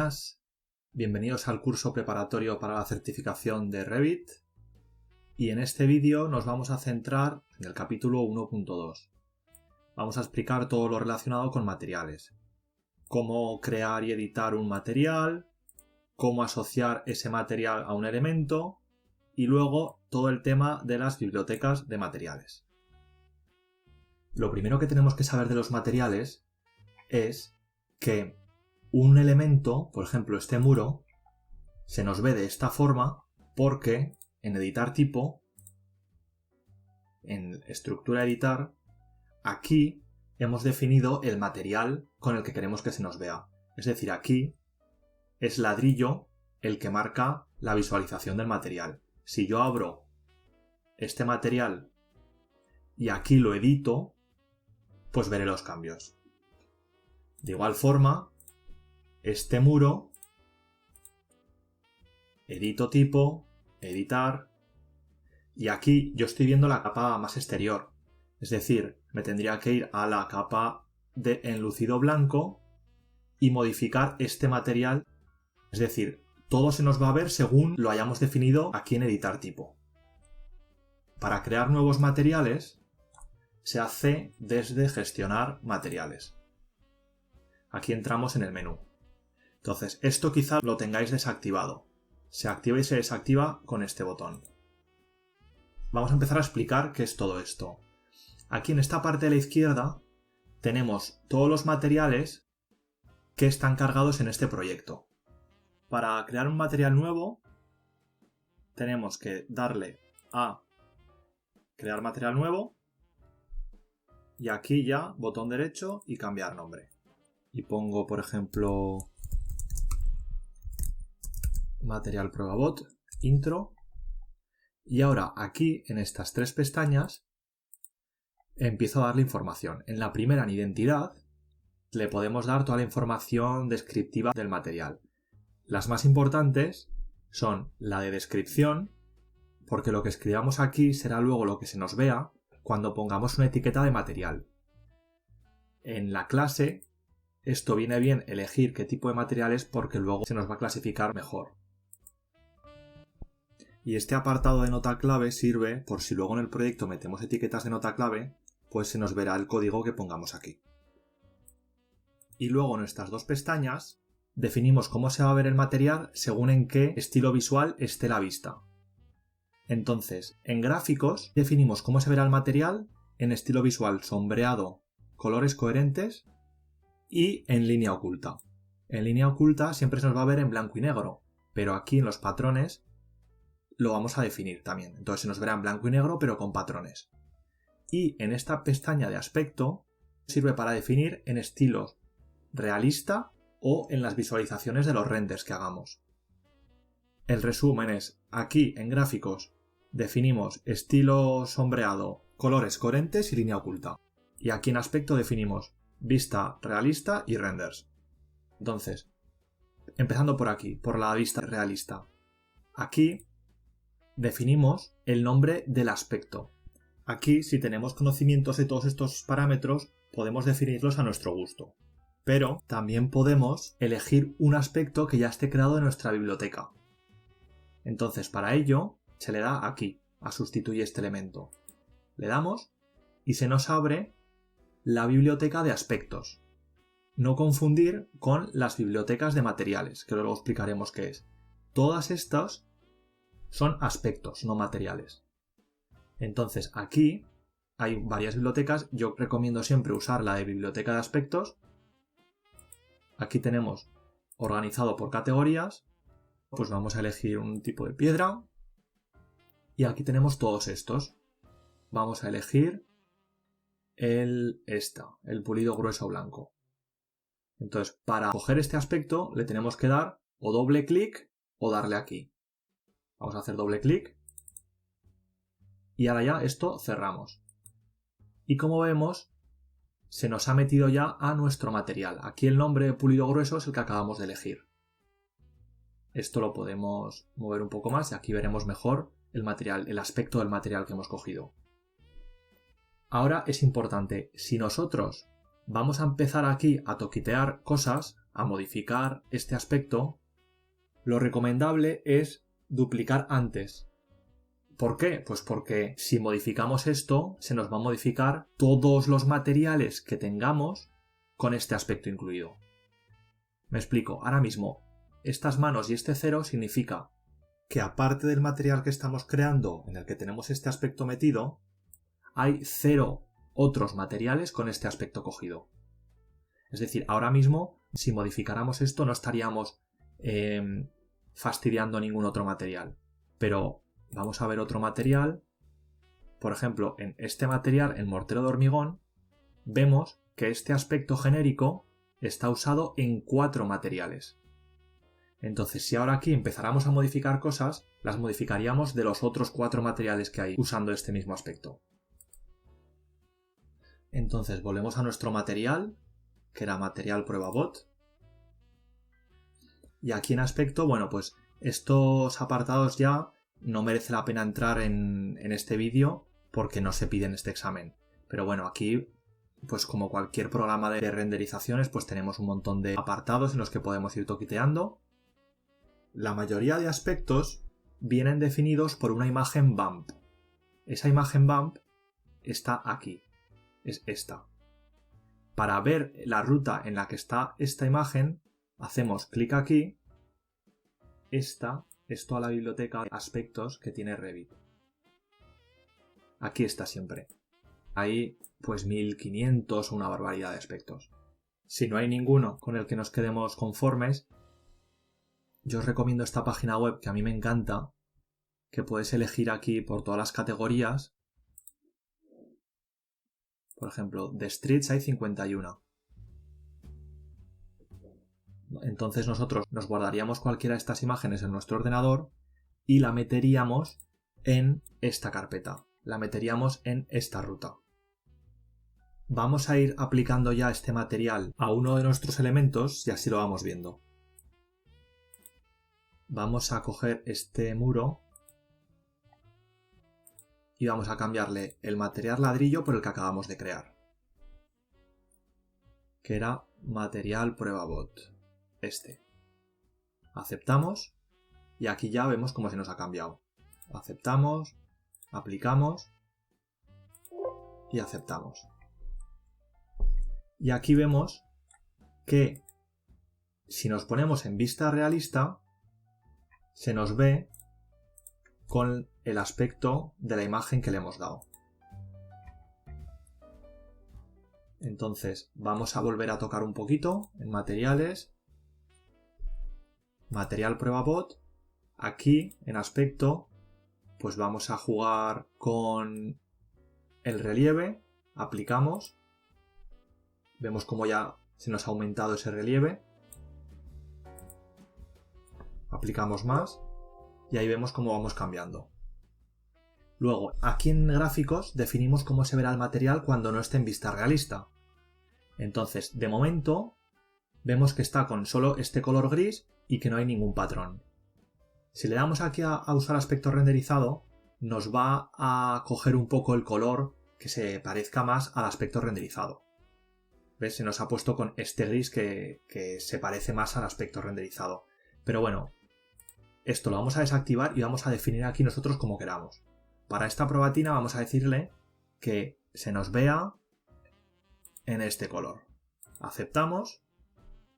buenas, bienvenidos al curso preparatorio para la certificación de Revit y en este vídeo nos vamos a centrar en el capítulo 1.2. Vamos a explicar todo lo relacionado con materiales, cómo crear y editar un material, cómo asociar ese material a un elemento y luego todo el tema de las bibliotecas de materiales. Lo primero que tenemos que saber de los materiales es que un elemento, por ejemplo este muro, se nos ve de esta forma porque en editar tipo, en estructura editar, aquí hemos definido el material con el que queremos que se nos vea. Es decir, aquí es ladrillo el que marca la visualización del material. Si yo abro este material y aquí lo edito, pues veré los cambios. De igual forma, este muro, edito tipo, editar, y aquí yo estoy viendo la capa más exterior. Es decir, me tendría que ir a la capa de enlucido blanco y modificar este material. Es decir, todo se nos va a ver según lo hayamos definido aquí en editar tipo. Para crear nuevos materiales se hace desde gestionar materiales. Aquí entramos en el menú. Entonces, esto quizá lo tengáis desactivado. Se activa y se desactiva con este botón. Vamos a empezar a explicar qué es todo esto. Aquí en esta parte de la izquierda tenemos todos los materiales que están cargados en este proyecto. Para crear un material nuevo tenemos que darle a crear material nuevo y aquí ya botón derecho y cambiar nombre. Y pongo, por ejemplo, material pruebabot, intro. Y ahora aquí en estas tres pestañas empiezo a darle información. En la primera, en identidad, le podemos dar toda la información descriptiva del material. Las más importantes son la de descripción, porque lo que escribamos aquí será luego lo que se nos vea cuando pongamos una etiqueta de material. En la clase, esto viene bien elegir qué tipo de material es porque luego se nos va a clasificar mejor. Y este apartado de nota clave sirve por si luego en el proyecto metemos etiquetas de nota clave, pues se nos verá el código que pongamos aquí. Y luego en estas dos pestañas definimos cómo se va a ver el material según en qué estilo visual esté la vista. Entonces, en gráficos definimos cómo se verá el material en estilo visual sombreado, colores coherentes y en línea oculta. En línea oculta siempre se nos va a ver en blanco y negro, pero aquí en los patrones lo vamos a definir también. Entonces se nos verá en blanco y negro pero con patrones. Y en esta pestaña de aspecto sirve para definir en estilos realista o en las visualizaciones de los renders que hagamos. El resumen es, aquí en gráficos definimos estilo sombreado, colores coherentes y línea oculta. Y aquí en aspecto definimos vista realista y renders. Entonces, empezando por aquí, por la vista realista. Aquí definimos el nombre del aspecto. Aquí, si tenemos conocimientos de todos estos parámetros, podemos definirlos a nuestro gusto. Pero también podemos elegir un aspecto que ya esté creado en nuestra biblioteca. Entonces, para ello, se le da aquí, a sustituir este elemento. Le damos y se nos abre la biblioteca de aspectos. No confundir con las bibliotecas de materiales, que luego explicaremos qué es. Todas estas son aspectos, no materiales. Entonces aquí hay varias bibliotecas. Yo recomiendo siempre usar la de biblioteca de aspectos. Aquí tenemos organizado por categorías. Pues vamos a elegir un tipo de piedra. Y aquí tenemos todos estos. Vamos a elegir el pulido grueso blanco. Entonces, para coger este aspecto le tenemos que dar o doble clic o darle aquí. Vamos a hacer doble clic. Y ahora ya esto cerramos. Y como vemos, se nos ha metido ya a nuestro material. Aquí el nombre de pulido grueso es el que acabamos de elegir. Esto lo podemos mover un poco más y aquí veremos mejor el material, el aspecto del material que hemos cogido. Ahora es importante, si nosotros vamos a empezar aquí a toquitear cosas, a modificar este aspecto, lo recomendable es duplicar antes. ¿Por qué? Pues porque si modificamos esto, se nos va a modificar todos los materiales que tengamos con este aspecto incluido. Me explico. Ahora mismo, estas manos y este 0 significa que aparte del material que estamos creando en el que tenemos este aspecto metido, hay 0 otros materiales con este aspecto cogido. Es decir, ahora mismo, si modificáramos esto, no estaríamos fastidiando ningún otro material. Pero vamos a ver otro material. Por ejemplo, en este material, en mortero de hormigón, vemos que este aspecto genérico está usado en 4 materiales. Entonces, si ahora aquí empezáramos a modificar cosas, las modificaríamos de los otros 4 materiales que hay usando este mismo aspecto. Entonces, volvemos a nuestro material, que era material prueba bot. Y aquí en aspecto, bueno, pues estos apartados ya no merece la pena entrar en este vídeo porque no se pide en este examen. Pero bueno, aquí, pues como cualquier programa de renderizaciones, pues tenemos un montón de apartados en los que podemos ir toqueteando. La mayoría de aspectos vienen definidos por una imagen bump. Esa imagen bump está aquí. Es esta. Para ver la ruta en la que está esta imagen, hacemos clic aquí. Esta es toda la biblioteca de aspectos que tiene Revit. Aquí está siempre. Hay pues 1500 o una barbaridad de aspectos. Si no hay ninguno con el que nos quedemos conformes, yo os recomiendo esta página web que a mí me encanta, que puedes elegir aquí por todas las categorías. Por ejemplo, de Streets hay 51. Entonces nosotros nos guardaríamos cualquiera de estas imágenes en nuestro ordenador y la meteríamos en esta carpeta. La meteríamos en esta ruta. Vamos a ir aplicando ya este material a uno de nuestros elementos y así lo vamos viendo. Vamos a coger este muro y vamos a cambiarle el material ladrillo por el que acabamos de crear, que era material prueba bot. Aceptamos y aquí ya vemos cómo se nos ha cambiado. Aceptamos, aplicamos y aceptamos. Y aquí vemos que si nos ponemos en vista realista, se nos ve con el aspecto de la imagen que le hemos dado. Entonces vamos a volver a tocar un poquito en materiales. Material prueba bot. Aquí en aspecto pues vamos a jugar con el relieve. Aplicamos. Vemos cómo ya se nos ha aumentado ese relieve. Aplicamos más. Y ahí vemos cómo vamos cambiando. Luego, aquí en gráficos definimos cómo se verá el material cuando no esté en vista realista. Entonces, de momento, vemos que está con solo este color gris y que no hay ningún patrón. Si le damos aquí a usar aspecto renderizado, nos va a coger un poco el color que se parezca más al aspecto renderizado. ¿Ves? Se nos ha puesto con este gris que se parece más al aspecto renderizado. Pero bueno, esto lo vamos a desactivar y vamos a definir aquí nosotros como queramos. Para esta probatina vamos a decirle que se nos vea en este color. Aceptamos.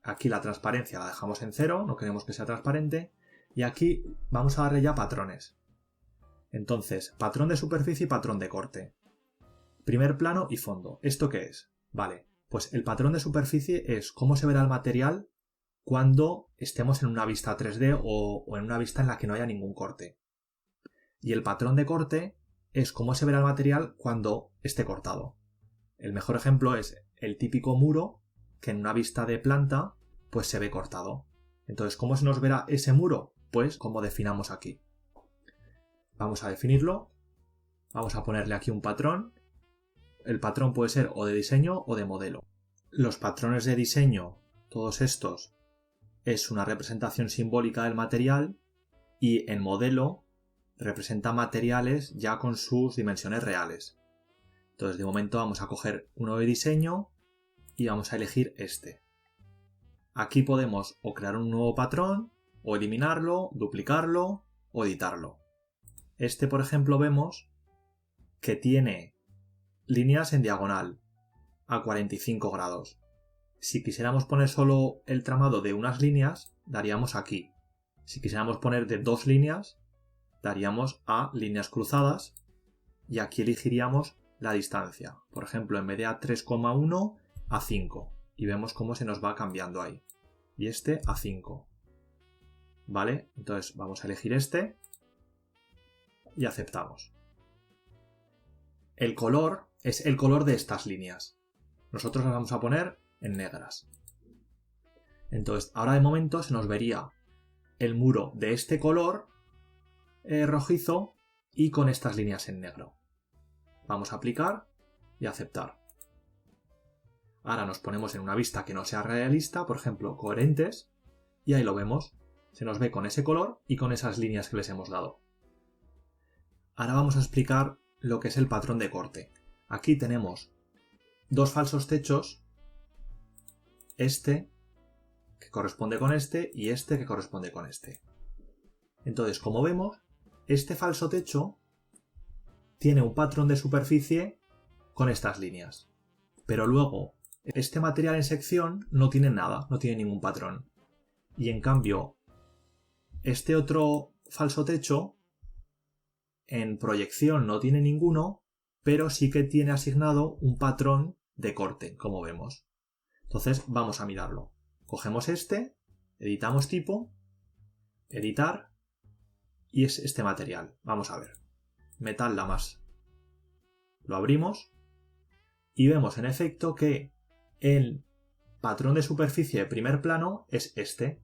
Aquí la transparencia la dejamos en 0, no queremos que sea transparente. Y aquí vamos a darle ya patrones. Entonces, patrón de superficie y patrón de corte. Primer plano y fondo. ¿Esto qué es? Vale, pues el patrón de superficie es cómo se verá el material cuando estemos en una vista 3D o en una vista en la que no haya ningún corte. Y el patrón de corte es cómo se verá el material cuando esté cortado. El mejor ejemplo es el típico muro que en una vista de planta pues se ve cortado. Entonces, ¿cómo se nos verá ese muro? Pues como definamos aquí. Vamos a definirlo. Vamos a ponerle aquí un patrón. El patrón puede ser o de diseño o de modelo. Los patrones de diseño, todos estos, es una representación simbólica del material y en modelo representa materiales ya con sus dimensiones reales. Entonces de momento vamos a coger uno de diseño y vamos a elegir este. Aquí podemos o crear un nuevo patrón, o eliminarlo, duplicarlo o editarlo. Este, por ejemplo, vemos que tiene líneas en diagonal a 45 grados. Si quisiéramos poner solo el tramado de unas líneas, daríamos aquí. Si quisiéramos poner de 2 líneas, daríamos a líneas cruzadas y aquí elegiríamos la distancia. Por ejemplo, en vez de a 3,1 a 5. Y vemos cómo se nos va cambiando ahí. Y este a 5. ¿Vale? Entonces vamos a elegir este y aceptamos. El color es el color de estas líneas. Nosotros las vamos a poner en negras. Entonces, ahora de momento se nos vería el muro de este color rojizo y con estas líneas en negro. Vamos a aplicar y aceptar. Ahora nos ponemos en una vista que no sea realista, por ejemplo, coherentes, y ahí lo vemos. Se nos ve con ese color y con esas líneas que les hemos dado. Ahora vamos a explicar lo que es el patrón de corte. Aquí tenemos dos falsos techos, este que corresponde con este y este que corresponde con este. Entonces, como vemos, este falso techo tiene un patrón de superficie con estas líneas. Pero luego, este material en sección no tiene nada, no tiene ningún patrón. Y en cambio, este otro falso techo en proyección no tiene ninguno, pero sí que tiene asignado un patrón de corte, como vemos. Entonces vamos a mirarlo. Cogemos este, editamos tipo, editar, y es este material. Vamos a ver. Metal Damas. Lo abrimos y vemos en efecto que el patrón de superficie de primer plano es este,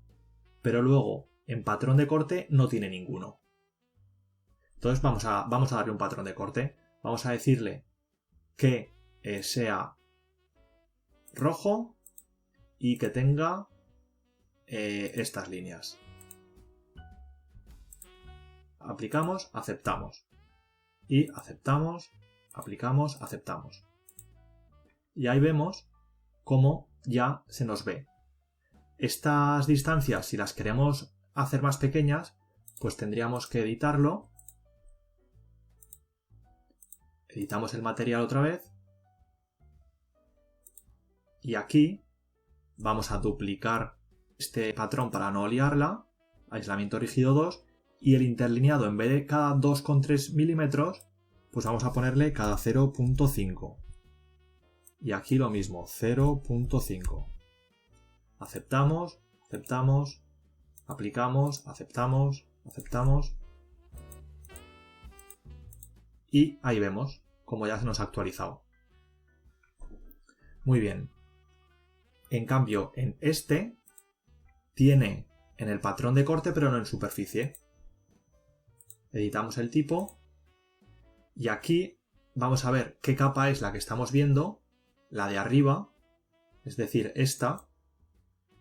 pero luego en patrón de corte no tiene ninguno. Entonces vamos a darle un patrón de corte. Vamos a decirle que sea rojo y que tenga estas líneas. Aplicamos, aceptamos. Y aceptamos, aplicamos, aceptamos. Y ahí vemos cómo ya se nos ve. Estas distancias, si las queremos hacer más pequeñas, pues tendríamos que editarlo. Editamos el material otra vez. Y aquí vamos a duplicar este patrón para no liarla. Aislamiento rígido 2. Y el interlineado, en vez de cada 2,3 milímetros, pues vamos a ponerle cada 0,5. Y aquí lo mismo, 0,5. Aceptamos, aceptamos, aplicamos, aceptamos, aceptamos. Y ahí vemos cómo ya se nos ha actualizado. Muy bien. En cambio, en este tiene en el patrón de corte, pero no en superficie. Editamos el tipo. Y aquí vamos a ver qué capa es la que estamos viendo. La de arriba. Es decir, esta.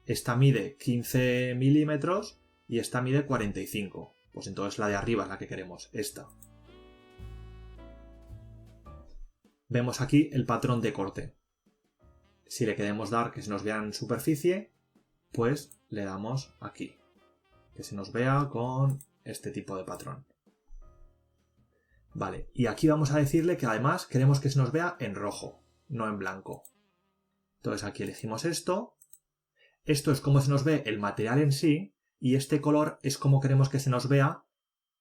Esta mide 15 milímetros y esta mide 45. Pues entonces la de arriba es la que queremos. Esta. Vemos aquí el patrón de corte. Si le queremos dar que se nos vea en superficie, pues le damos aquí. Que se nos vea con este tipo de patrón. Vale, y aquí vamos a decirle que además queremos que se nos vea en rojo, no en blanco. Entonces aquí elegimos esto. Esto es como se nos ve el material en sí y este color es como queremos que se nos vea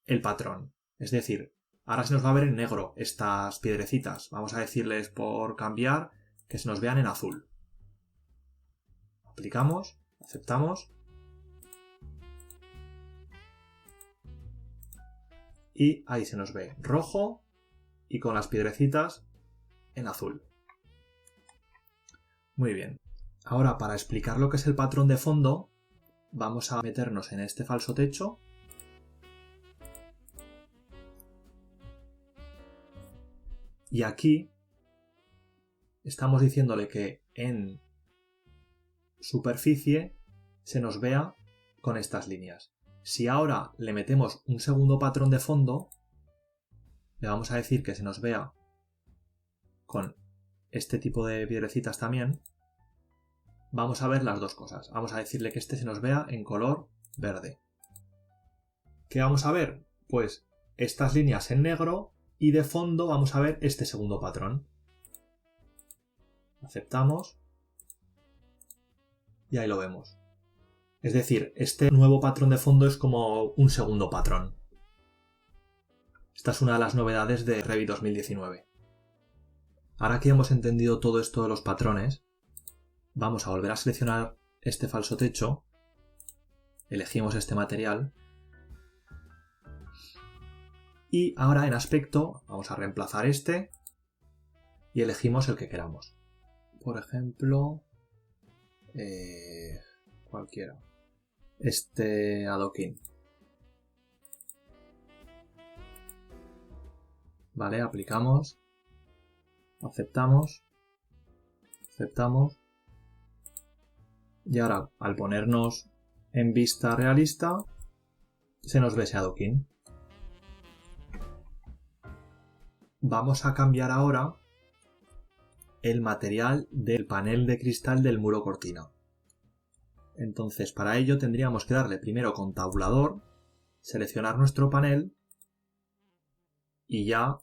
el patrón. Es decir, ahora se nos va a ver en negro estas piedrecitas. Vamos a decirles por cambiar que se nos vean en azul. Aplicamos, aceptamos. Y ahí se nos ve rojo y con las piedrecitas en azul. Muy bien. Ahora, para explicar lo que es el patrón de fondo, vamos a meternos en este falso techo. Y aquí estamos diciéndole que en superficie se nos vea con estas líneas. Si ahora le metemos un segundo patrón de fondo, le vamos a decir que se nos vea con este tipo de piedrecitas también. vamos a ver las dos cosas. Vamos a decirle que este se nos vea en color verde. ¿Qué vamos a ver? Pues estas líneas en negro y de fondo vamos a ver este segundo patrón. Aceptamos y ahí lo vemos. Es decir, este nuevo patrón de fondo es como un segundo patrón. Esta es una de las novedades de Revit 2019. Ahora que hemos entendido todo esto de los patrones, vamos a volver a seleccionar este falso techo, elegimos este material y ahora en aspecto vamos a reemplazar este y elegimos el que queramos. Por ejemplo, cualquiera. Este adoquín. Vale, aplicamos. Aceptamos. Aceptamos. Y ahora, al ponernos en vista realista, se nos ve ese adoquín. Vamos a cambiar ahora el material del panel de cristal del muro cortina. Entonces, para ello tendríamos que darle primero con tabulador, seleccionar nuestro panel y ya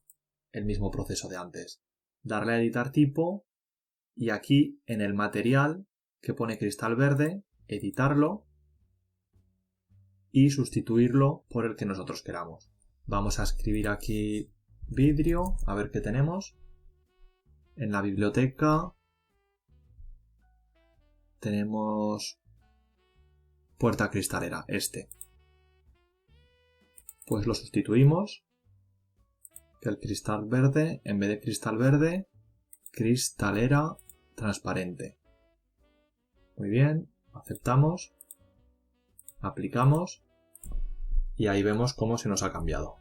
el mismo proceso de antes. Darle a editar tipo y aquí en el material que pone cristal verde, editarlo y sustituirlo por el que nosotros queramos. Vamos a escribir aquí vidrio, a ver qué tenemos. En la biblioteca tenemos puerta cristalera, este. Pues lo sustituimos. Que el cristal verde, en vez de cristal verde, cristalera transparente. Muy bien, aceptamos, aplicamos y ahí vemos cómo se nos ha cambiado.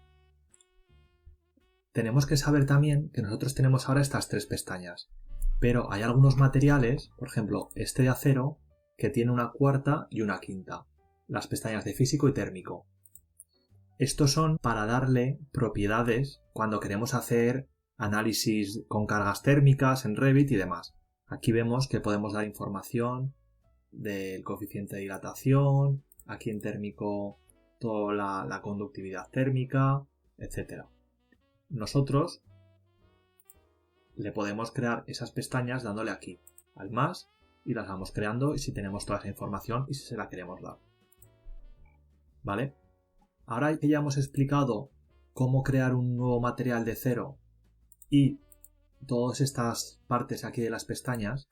Tenemos que saber también que nosotros tenemos ahora estas tres pestañas, pero hay algunos materiales, por ejemplo este de acero, que tiene una cuarta y una quinta, las pestañas de físico y térmico. Estos son para darle propiedades cuando queremos hacer análisis con cargas térmicas en Revit y demás. Aquí vemos que podemos dar información del coeficiente de dilatación, aquí en térmico toda la conductividad térmica, etc. Nosotros le podemos crear esas pestañas dándole aquí al más y las vamos creando y si tenemos toda esa información y si se la queremos dar. ¿Vale? Ahora que ya hemos explicado cómo crear un nuevo material de cero y todas estas partes aquí de las pestañas,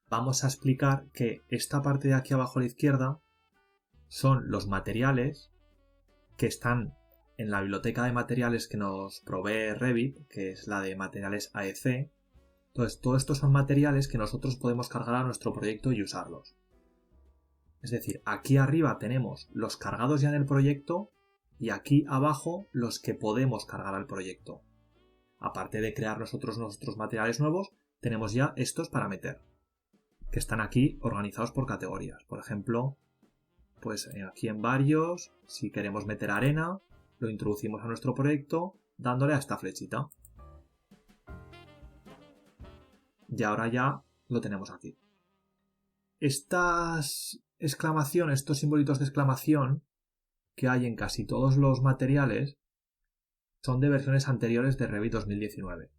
vamos a explicar que esta parte de aquí abajo a la izquierda son los materiales que están en la biblioteca de materiales que nos provee Revit, que es la de materiales AEC. Entonces, todo esto son materiales que nosotros podemos cargar a nuestro proyecto y usarlos. Es decir, aquí arriba tenemos los cargados ya en el proyecto y aquí abajo los que podemos cargar al proyecto. Aparte de crear nosotros nuestros materiales nuevos, tenemos ya estos para meter, que están aquí organizados por categorías. Por ejemplo, pues aquí en varios, si queremos meter arena, lo introducimos a nuestro proyecto dándole a esta flechita. Y ahora ya lo tenemos aquí. Estas exclamaciones, estos simbolitos de exclamación que hay en casi todos los materiales son de versiones anteriores de Revit 2019.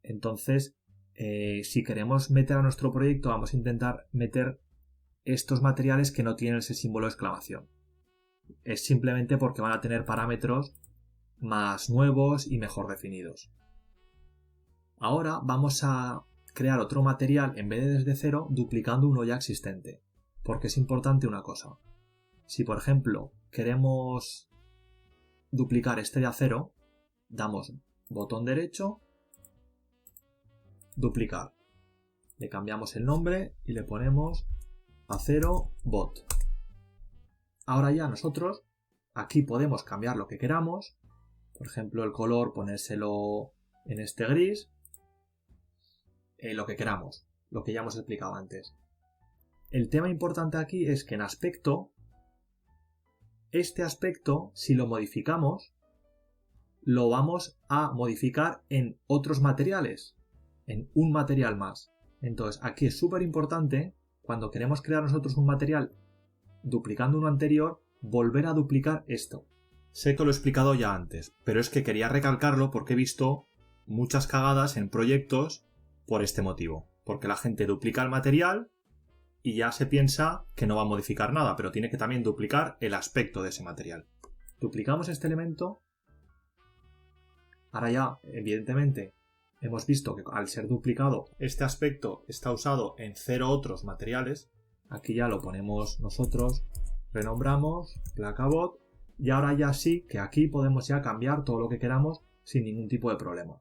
Entonces, si queremos meter a nuestro proyecto, vamos a intentar meter estos materiales que no tienen ese símbolo de exclamación. Es simplemente porque van a tener parámetros más nuevos y mejor definidos. Ahora vamos a crear otro material en vez de desde cero, duplicando uno ya existente. Porque es importante una cosa. Si por ejemplo queremos duplicar este de acero, damos botón derecho, duplicar. Le cambiamos el nombre y le ponemos acero bot. Ahora ya nosotros aquí podemos cambiar lo que queramos. Por ejemplo, el color, ponérselo en este gris. Lo que queramos, lo que ya hemos explicado antes. El tema importante aquí es que en aspecto, este aspecto, si lo modificamos, lo vamos a modificar en otros materiales, en un material más. Entonces, aquí es súper importante, cuando queremos crear nosotros un material duplicando uno anterior, volver a duplicar esto. Sé que lo he explicado ya antes, pero es que quería recalcarlo porque he visto muchas cagadas en proyectos por este motivo. Porque la gente duplica el material y ya se piensa que no va a modificar nada, pero tiene que también duplicar el aspecto de ese material. Duplicamos este elemento. Ahora ya, evidentemente, hemos visto que al ser duplicado, este aspecto está usado en 0 otros materiales. Aquí ya lo ponemos nosotros, renombramos, placabot, y ahora ya sí que aquí podemos ya cambiar todo lo que queramos sin ningún tipo de problema.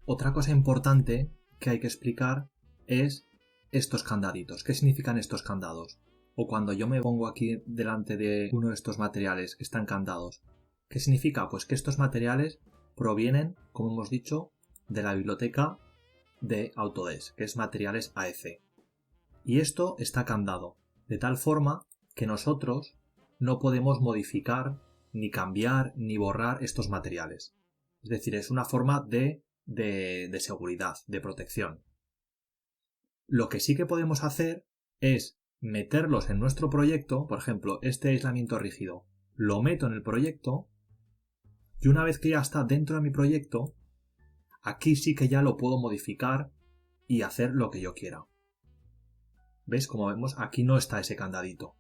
Otra cosa importante que hay que explicar es estos candaditos. ¿Qué significan estos candados? O cuando yo me pongo aquí delante de uno de estos materiales que están candados. ¿Qué significa? Pues que estos materiales provienen, como hemos dicho, de la biblioteca de Autodesk, que es materiales AEC. Y esto está candado, de tal forma que nosotros no podemos modificar, ni cambiar, ni borrar estos materiales. Es decir, es una forma de seguridad, de protección. Lo que sí que podemos hacer es meterlos en nuestro proyecto, por ejemplo, este aislamiento rígido, lo meto en el proyecto y una vez que ya está dentro de mi proyecto, aquí sí que ya lo puedo modificar y hacer lo que yo quiera. ¿Ves? Como vemos, aquí no está ese candadito.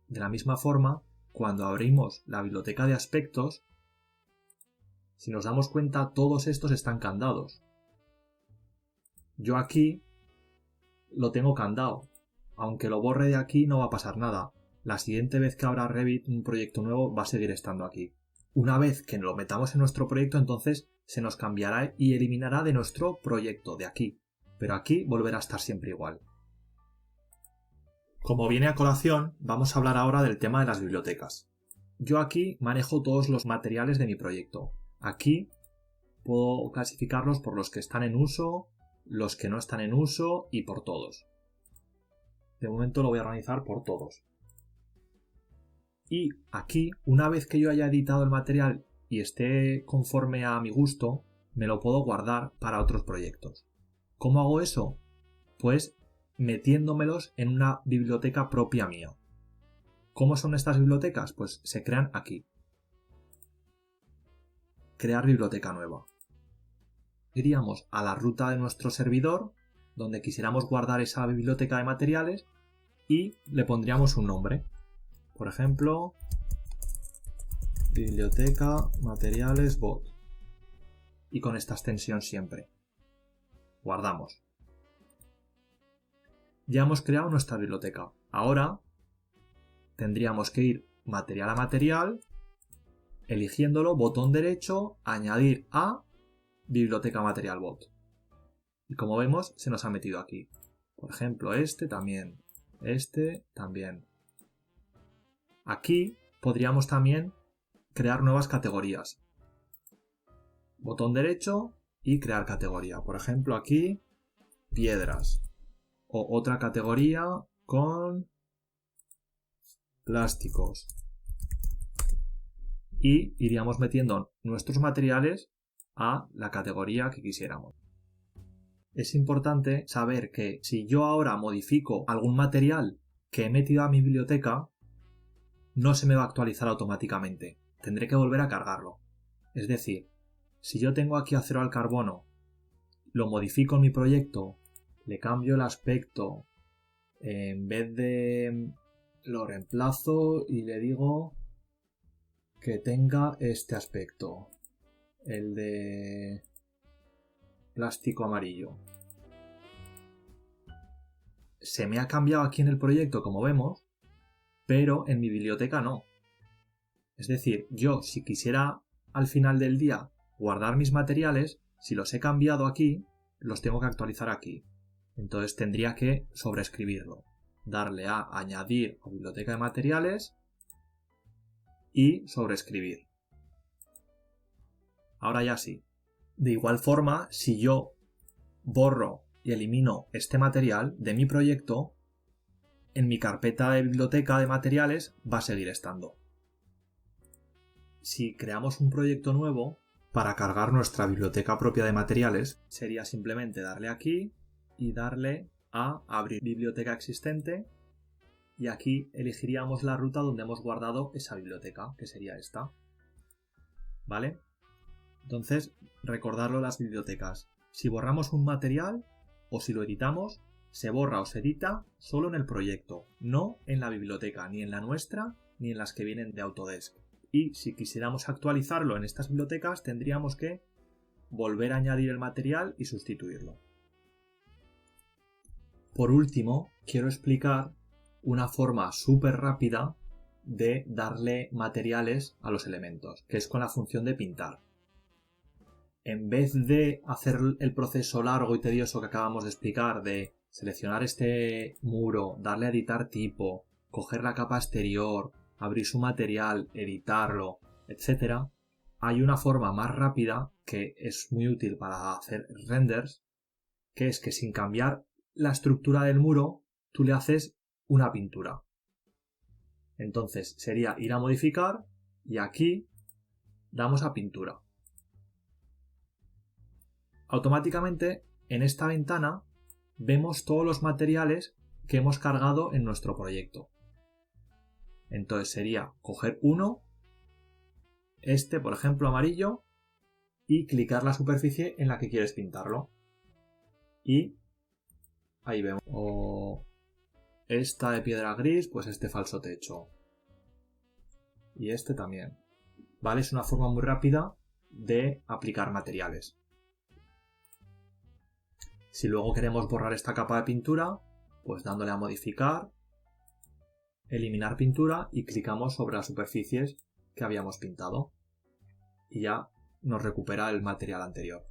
De la misma forma, cuando abrimos la biblioteca de aspectos, si nos damos cuenta, todos estos están candados. Yo aquí lo tengo candado. Aunque lo borre de aquí no va a pasar nada. La siguiente vez que abra Revit un proyecto nuevo va a seguir estando aquí. Una vez que lo metamos en nuestro proyecto, entonces se nos cambiará y eliminará de nuestro proyecto, de aquí. Pero aquí volverá a estar siempre igual. Como viene a colación, vamos a hablar ahora del tema de las bibliotecas. Yo aquí manejo todos los materiales de mi proyecto. Aquí puedo clasificarlos por los que están en uso, los que no están en uso y por todos. De momento lo voy a organizar por todos. Y aquí, una vez que yo haya editado el material y esté conforme a mi gusto, me lo puedo guardar para otros proyectos. ¿Cómo hago eso? Pues metiéndomelos en una biblioteca propia mía. ¿Cómo son estas bibliotecas? Pues se crean aquí. Crear biblioteca nueva. Iríamos a la ruta de nuestro servidor, donde quisiéramos guardar esa biblioteca de materiales, y le pondríamos un nombre. Por ejemplo, biblioteca materiales bot. Y con esta extensión siempre. Guardamos. Ya hemos creado nuestra biblioteca. Ahora tendríamos que ir material a material, eligiéndolo, botón derecho, añadir a biblioteca material bot. Y como vemos, se nos ha metido aquí. Por ejemplo, este también. Este también. Aquí podríamos también crear nuevas categorías. Botón derecho y crear categoría. Por ejemplo, aquí, piedras. O otra categoría con plásticos. Y iríamos metiendo nuestros materiales a la categoría que quisiéramos. Es importante saber que si yo ahora modifico algún material que he metido a mi biblioteca, no se me va a actualizar automáticamente. Tendré que volver a cargarlo. Es decir, si yo tengo aquí acero al carbono, lo modifico en mi proyecto, le cambio el aspecto, en vez de lo reemplazo y le digo que tenga este aspecto, el de plástico amarillo. Se me ha cambiado aquí en el proyecto, como vemos, pero en mi biblioteca no. Es decir, yo si quisiera al final del día guardar mis materiales, si los he cambiado aquí, los tengo que actualizar aquí. Entonces tendría que sobreescribirlo. Darle a añadir a biblioteca de materiales y sobreescribir. Ahora ya sí. De igual forma, si yo borro y elimino este material de mi proyecto, en mi carpeta de biblioteca de materiales va a seguir estando. Si creamos un proyecto nuevo, para cargar nuestra biblioteca propia de materiales, sería simplemente darle aquí y darle a abrir biblioteca existente y aquí elegiríamos la ruta donde hemos guardado esa biblioteca, que sería esta. ¿Vale? Entonces, recordarlo las bibliotecas. Si borramos un material o si lo editamos, se borra o se edita solo en el proyecto, no en la biblioteca, ni en la nuestra, ni en las que vienen de Autodesk. Y si quisiéramos actualizarlo en estas bibliotecas, tendríamos que volver a añadir el material y sustituirlo. Por último, quiero explicar una forma súper rápida de darle materiales a los elementos, que es con la función de pintar. En vez de hacer el proceso largo y tedioso que acabamos de explicar de seleccionar este muro, darle a editar tipo, coger la capa exterior, abrir su material, editarlo, etc., hay una forma más rápida que es muy útil para hacer renders, que es que sin cambiar la estructura del muro, tú le haces una pintura. Entonces sería ir a modificar y aquí damos a pintura. Automáticamente en esta ventana vemos todos los materiales que hemos cargado en nuestro proyecto. Entonces sería coger uno, este por ejemplo amarillo, y clicar la superficie en la que quieres pintarlo. Y ahí vemos. O esta de piedra gris, pues este falso techo. Y este también. ¿Vale? Es una forma muy rápida de aplicar materiales. Si luego queremos borrar esta capa de pintura, pues dándole a modificar, eliminar pintura y clicamos sobre las superficies que habíamos pintado. Y ya nos recupera el material anterior.